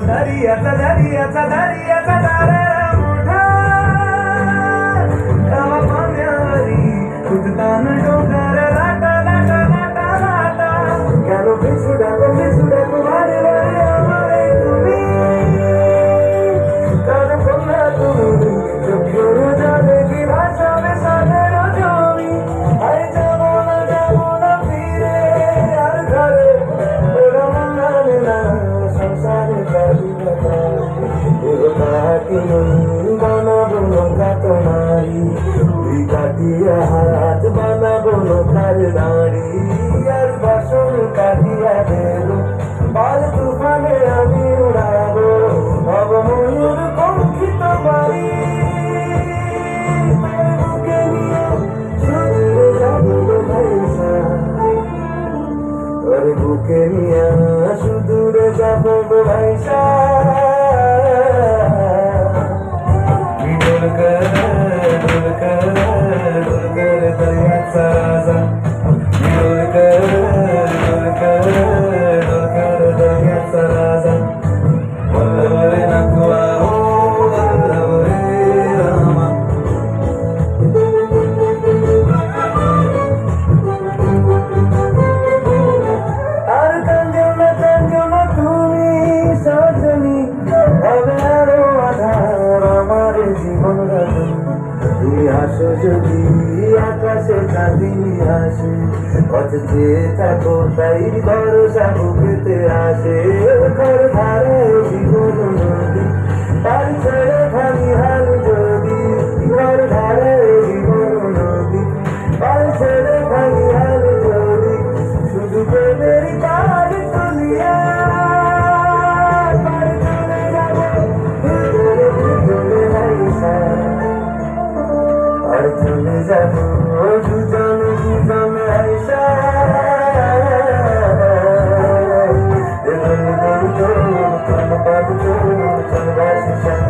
दर्याचा दर्याचा दर्याचा दारारा मोठा तवा पाण्यावरी उठतान डोंगर लाटा लाटा लाटा लाटा केलो पिछुडा भारे भारे आमारे तुम्ही कान कोना तुम्ही जब योरो जाने की भाषा में साथे रोजोमी आए जाओ ना फिरे यार घरे ओरा मन्ना लेना संसार বানাবো নৌকা তোমারি দুই কাটিয়া হাত বানাবো নৌকার দাঁড়ি আর বাসন কাটিয়া দেব পাল তুফানে আমি উড়াবো নব ময়ূর পঙ্খী তোমারি বুকে নিয়ে সুদূরে যাবো ভাইসা তোর বুকে নিয়ে সুদূরে যাবো ভাইসা যদি আকাশে চাঁদিনী আসে পথ চেয়ে থাকো তাই ভরসা বুকেতে আসে ঘর ধারে জীবন নদী তার ছেড়ে খালি হাল যদি ঘর ধারে জীবন নদী তার ছেড়ে খালি হাল যদি শুধু প্রেমের কাজ তুলিয়া পার চলে যাবো আর চলে যাবো দুজন আইসা চল